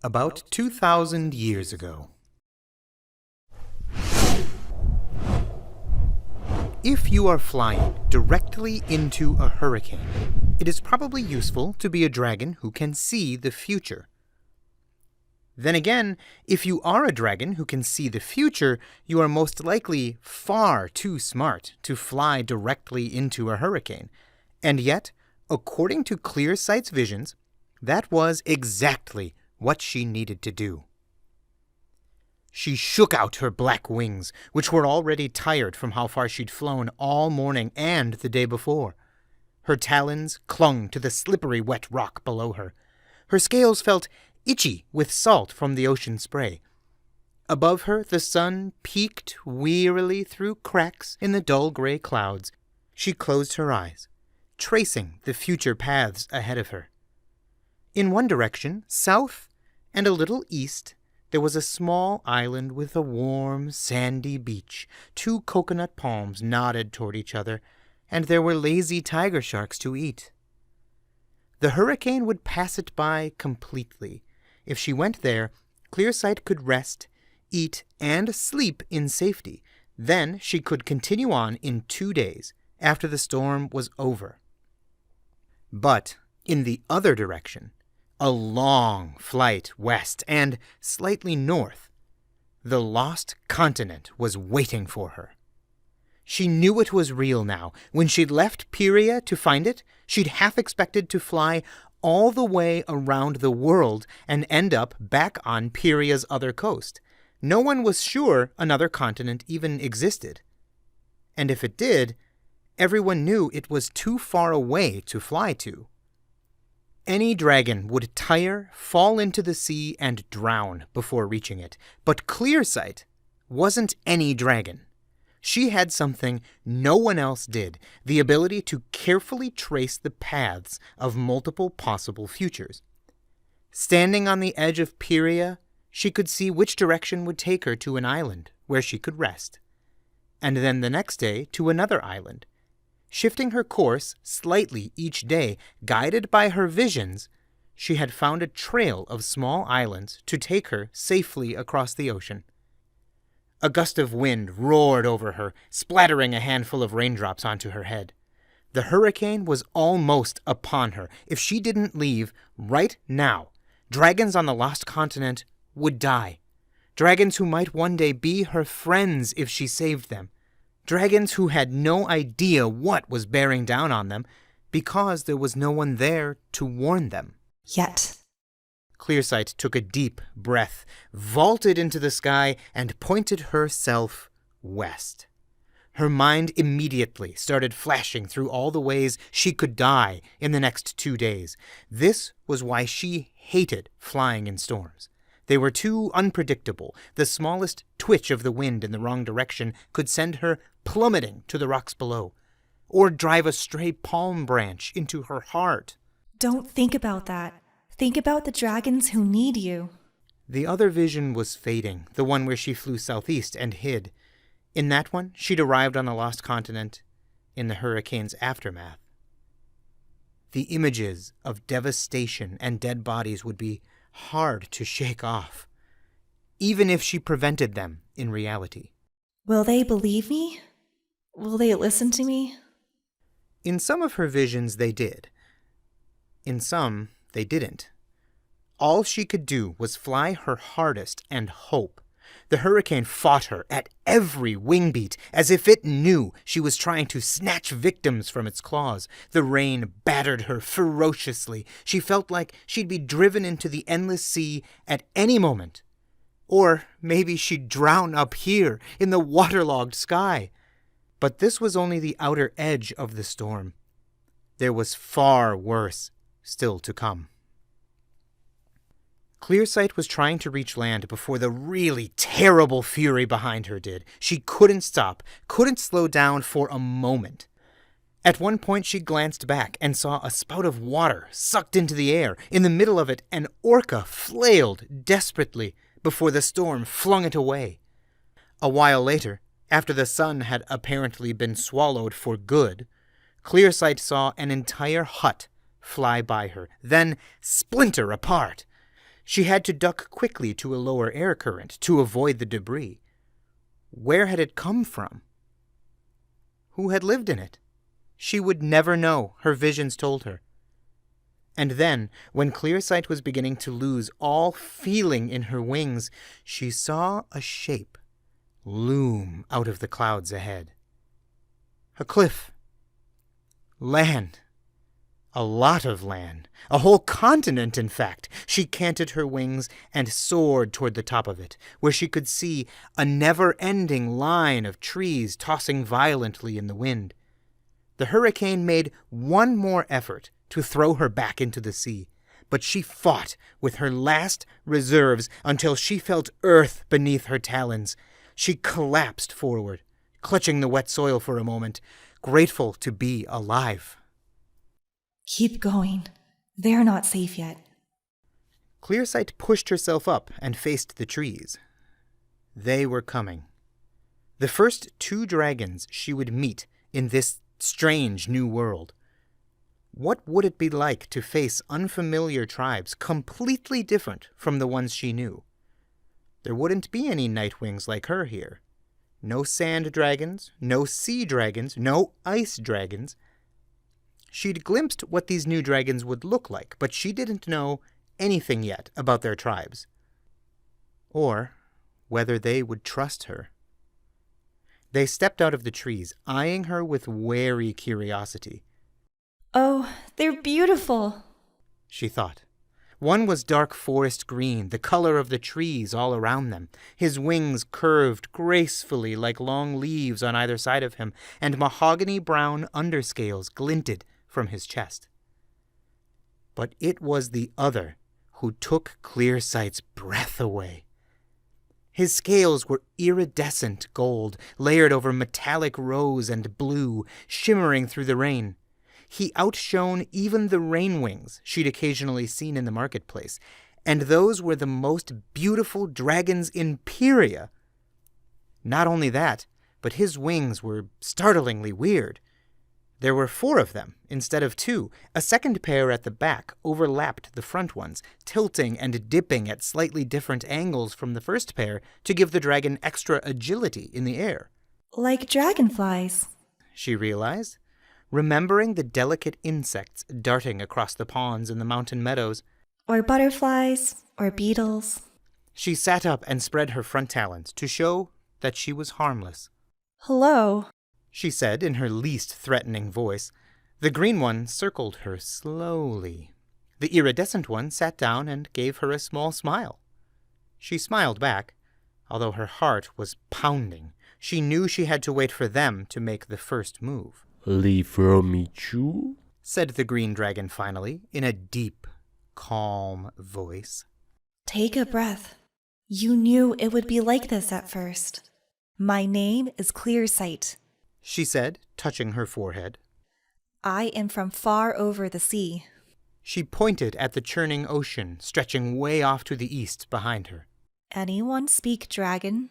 About 2,000 years ago. If you are flying directly into a hurricane, it is probably useful to be a dragon who can see the future. Then again, if you are a dragon who can see the future, you are most likely far too smart to fly directly into a hurricane. And yet, according to ClearSight's visions, that was exactly what she needed to do. She shook out her black wings, which were already tired from how far she'd flown all morning and the day before. Her talons clung to the slippery wet rock below her. Her scales felt itchy with salt from the ocean spray. Above her, the sun peeked wearily through cracks in the dull gray clouds. She closed her eyes, tracing the future paths ahead of her. In one direction, south and a little east, there was a small island with a warm, sandy beach. 2 coconut palms nodded toward each other, and there were lazy tiger sharks to eat. The hurricane would pass it by completely. If she went there, ClearSight could rest, eat, and sleep in safety. Then she could continue on in 2 days, after the storm was over. But in the other direction, a long flight west and slightly north, the lost continent was waiting for her. She knew it was real now. When she'd left Pyria to find it, she'd half expected to fly all the way around the world and end up back on Pyria's other coast. No one was sure another continent even existed. And if it did, everyone knew it was too far away to fly to. Any dragon would tire, fall into the sea, and drown before reaching it. But ClearSight wasn't any dragon. She had something no one else did, the ability to carefully trace the paths of multiple possible futures. Standing on the edge of Pyria, she could see which direction would take her to an island where she could rest, and then the next day to another island. Shifting her course slightly each day, guided by her visions, she had found a trail of small islands to take her safely across the ocean. A gust of wind roared over her, splattering a handful of raindrops onto her head. The hurricane was almost upon her. If she didn't leave right now, dragons on the lost continent would die. Dragons who might one day be her friends if she saved them. Dragons who had no idea what was bearing down on them because there was no one there to warn them. Yet. ClearSight took a deep breath, vaulted into the sky, and pointed herself west. Her mind immediately started flashing through all the ways she could die in the next 2 days. This was why she hated flying in storms. They were too unpredictable. The smallest twitch of the wind in the wrong direction could send her plummeting to the rocks below, or drive a stray palm branch into her heart. Don't think about that. Think about the dragons who need you. The other vision was fading, the one where she flew southeast and hid. In that one, she'd arrived on the lost continent in the hurricane's aftermath. The images of devastation and dead bodies would be hard to shake off, even if she prevented them in reality. Will they believe me? Will they listen to me? In some of her visions, they did. In some, they didn't. All she could do was fly her hardest and hope. The hurricane fought her at every wing beat, as if it knew she was trying to snatch victims from its claws. The rain battered her ferociously. She felt like she'd be driven into the endless sea at any moment. Or maybe she'd drown up here in the waterlogged sky. But this was only the outer edge of the storm. There was far worse still to come. ClearSight was trying to reach land before the really terrible fury behind her did. She couldn't stop, couldn't slow down for a moment. At one point she glanced back and saw a spout of water sucked into the air. In the middle of it, an orca flailed desperately before the storm flung it away. A while later, after the sun had apparently been swallowed for good, ClearSight saw an entire hut fly by her, then splinter apart. She had to duck quickly to a lower air current to avoid the debris. Where had it come from? Who had lived in it? She would never know, her visions told her. And then, when ClearSight was beginning to lose all feeling in her wings, she saw a shape loom out of the clouds ahead. A cliff. Land. A lot of land. A whole continent, in fact. She canted her wings and soared toward the top of it, where she could see a never-ending line of trees tossing violently in the wind. The hurricane made one more effort to throw her back into the sea, but she fought with her last reserves until she felt earth beneath her talons. She collapsed forward, clutching the wet soil for a moment, grateful to be alive. Keep going. They're not safe yet. ClearSight pushed herself up and faced the trees. They were coming. The first 2 dragons she would meet in this strange new world. What would it be like to face unfamiliar tribes completely different from the ones she knew? There wouldn't be any Nightwings like her here. No sand dragons, no sea dragons, no ice dragons. She'd glimpsed what these new dragons would look like, but she didn't know anything yet about their tribes. Or whether they would trust her. They stepped out of the trees, eyeing her with wary curiosity. Oh, they're beautiful, she thought. One was dark forest green, the color of the trees all around them. His wings curved gracefully like long leaves on either side of him, and mahogany brown underscales glinted from his chest. But it was the other who took ClearSight's breath away. His scales were iridescent gold, layered over metallic rose and blue, shimmering through the rain. He outshone even the rainwings she'd occasionally seen in the marketplace, and those were the most beautiful dragons in Pyria. Not only that, but his wings were startlingly weird. There were 4 of them instead of 2. A second pair at the back overlapped the front ones, tilting and dipping at slightly different angles from the first pair to give the dragon extra agility in the air. like dragonflies. She realized, remembering the delicate insects darting across the ponds and the mountain meadows. Or butterflies, or beetles. She sat up and spread her front talons to show that she was harmless. Hello. She said in her least threatening voice. The green one circled her slowly. The iridescent one sat down and gave her a small smile. She smiled back, although her heart was pounding. She knew she had to wait for them to make the first move. Leave from me too? Said the green dragon finally, in a deep, calm voice. Take a breath. You knew it would be like this at first. My name is ClearSight. She said, touching her forehead. I am from far over the sea. She pointed at the churning ocean stretching way off to the east behind her. Anyone speak dragon?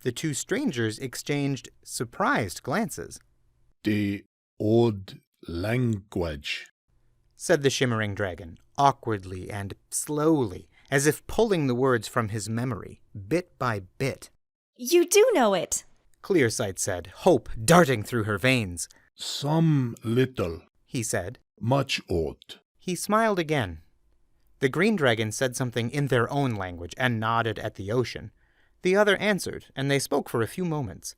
The 2 strangers exchanged surprised glances. The old language, said the shimmering dragon, awkwardly and slowly, as if pulling the words from his memory, bit by bit. You do know it. ClearSight said, hope darting through her veins. some little, He said. much old. He smiled again. The green dragon said something in their own language and nodded at the ocean. The other answered, and they spoke for a few moments.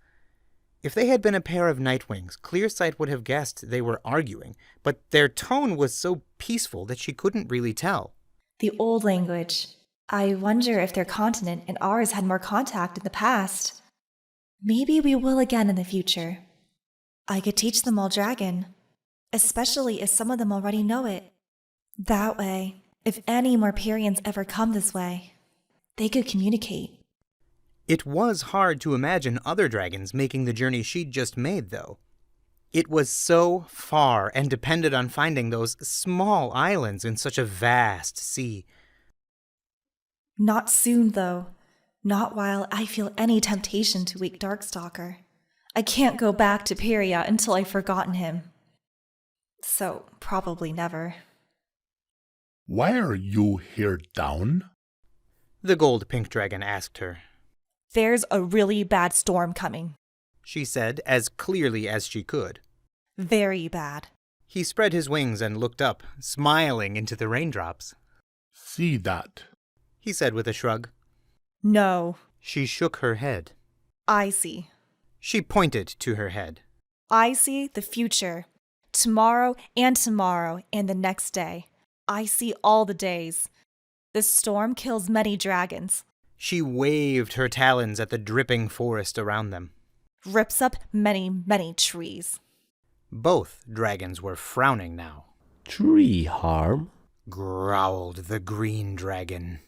If they had been a pair of Nightwings, ClearSight would have guessed they were arguing, but their tone was so peaceful that she couldn't really tell. The old language. I wonder if their continent and ours had more contact in the past. Maybe we will again in the future. I could teach them all dragon, especially if some of them already know it. That way, if any more Pyrians ever come this way, they could communicate. It was hard to imagine other dragons making the journey she'd just made, though. It was so far and depended on finding those small islands in such a vast sea. Not soon, though. Not while I feel any temptation to wake Darkstalker. I can't go back to Pyria until I've forgotten him. So, probably never. Why are you here down? the gold-pink dragon asked her. There's a really bad storm coming. She said as clearly as she could. Very bad. He spread his wings and looked up, smiling into the raindrops. See that? He said with a shrug. No. She shook her head. I see. She pointed to her head. I see the future. Tomorrow and the next day. I see all the days. This storm kills many dragons. She waved her talons at the dripping forest around them. Rips up many, many trees. Both dragons were frowning now. Tree harm? Growled the green dragon.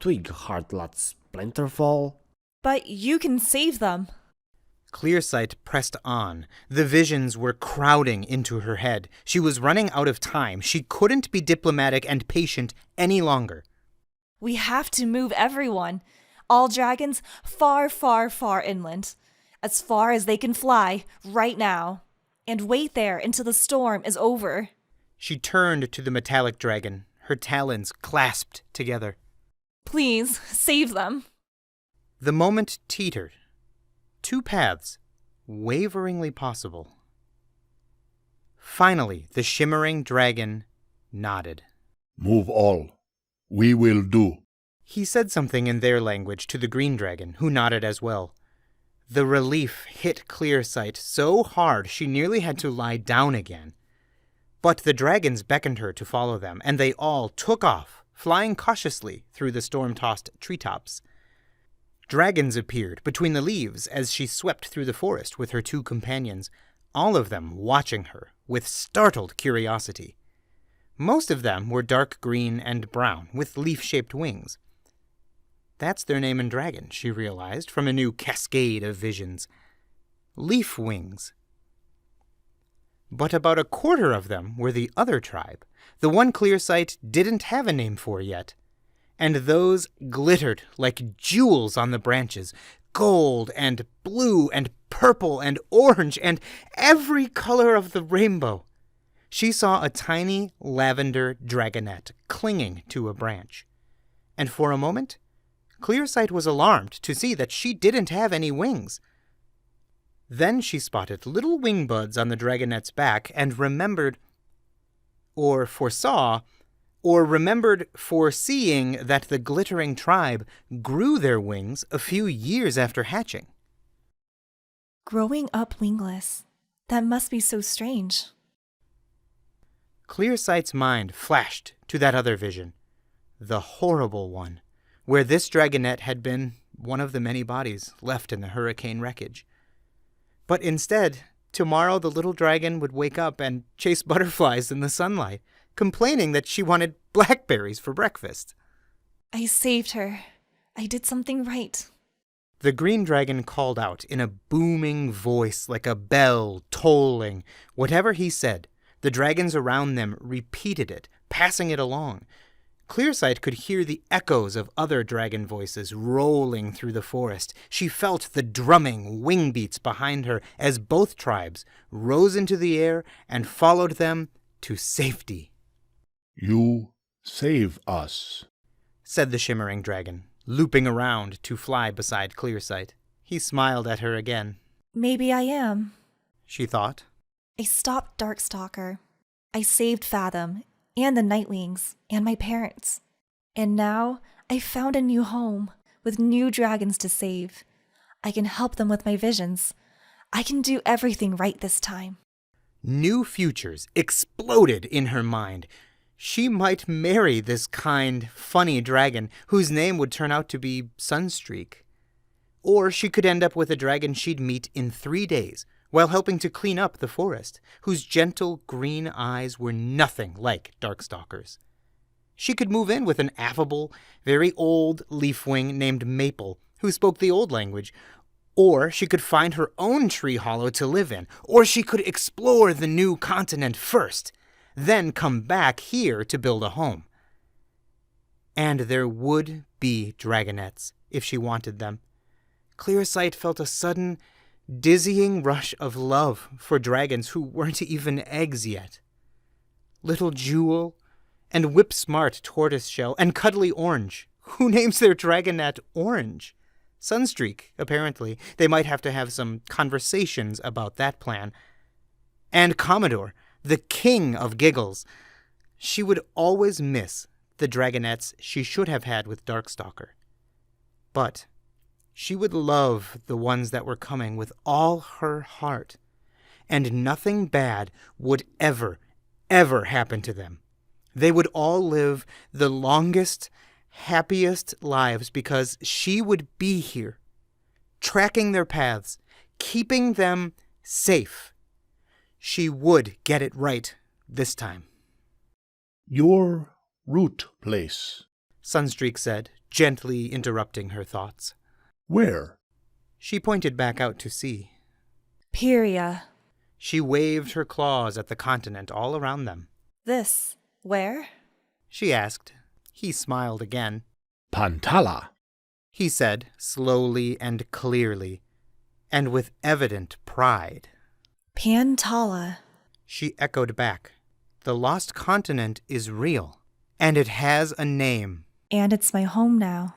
Twig hard lots splinterfall? But you can save them. CLEARSIGHT pressed on. The visions were crowding into her head. She was running out of time. She couldn't be diplomatic and patient any longer. We have to move everyone. All dragons far, far, far inland. As far as they can fly right now. And wait there until the storm is over. She turned to the metallic dragon, her talons clasped together. Please, save them. The moment teetered. 2 paths, waveringly possible. Finally, the shimmering dragon nodded. Move all. We will do. He said something in their language to the green dragon, who nodded as well. The relief hit CLEARSIGHT so hard she nearly had to lie down again. But the dragons beckoned her to follow them, and they all took off, flying cautiously through the storm-tossed treetops. Dragons appeared between the leaves as she swept through the forest with her 2 companions, all of them watching her with startled curiosity. Most of them were dark green and brown, with leaf-shaped wings. That's their name in dragon, she realized from a new cascade of visions. Leaf wings. But about a quarter of them were the other tribe, the one CLEARSIGHT didn't have a name for yet. And those glittered like jewels on the branches, gold and blue and purple and orange and every color of the rainbow. She saw a tiny lavender dragonette clinging to a branch. And for a moment, CLEARSIGHT was alarmed to see that she didn't have any wings. Then she spotted little wing buds on the dragonette's back and remembered foreseeing that the glittering tribe grew their wings a few years after hatching. Growing up wingless. That must be so strange. CLEARSIGHT's mind flashed to that other vision, the horrible one, where this dragonette had been one of the many bodies left in the hurricane wreckage. But instead, tomorrow the little dragon would wake up and chase butterflies in the sunlight, complaining that she wanted blackberries for breakfast. I saved her. I did something right. The green dragon called out in a booming voice like a bell tolling. Whatever he said, the dragons around them repeated it, passing it along. CLEARSIGHT could hear the echoes of other dragon voices rolling through the forest. She felt the drumming wing beats behind her as both tribes rose into the air and followed them to safety. You save us. Said the shimmering dragon, looping around to fly beside CLEARSIGHT. He smiled at her again. Maybe I am. She thought. I stopped Darkstalker. I saved Fathom, and the Nightwings, and my parents. And now I found a new home, with new dragons to save. I can help them with my visions. I can do everything right this time. New futures exploded in her mind. She might marry this kind, funny dragon whose name would turn out to be SUNSTREAK. Or she could end up with a dragon she'd meet in 3 days while helping to clean up the forest, whose gentle green eyes were nothing like Darkstalker's. She could move in with an affable, very old leafwing named Maple, who spoke the old language. Or she could find her own tree hollow to live in. Or she could explore the new continent first, then come back here to build a home. And there would be dragonettes, if she wanted them. CLEARSIGHT felt a sudden, dizzying rush of love for dragons who weren't even eggs yet. Little Jewel, and Whip-Smart Tortoiseshell, and Cuddly Orange, Who names their dragonet Orange? Sunstreak, apparently. They might have to have some conversations about that plan. And Commodore, the king of giggles. She would always miss the dragonets she should have had with Darkstalker. But she would love the ones that were coming with all her heart, and nothing bad would ever happen to them. They would all live the longest, happiest lives because she would be here, tracking their paths, keeping them safe. She would get it right this time. Your root place. Sunstreak said, gently interrupting her thoughts. Where? She pointed back out to sea. Pyria. She waved her claws at the continent all around them. This. Where? She asked. He smiled again. Pantala. He said, slowly and clearly, and with evident pride. Pantala. She echoed back. The lost continent is real, and it has a name. And it's my home now.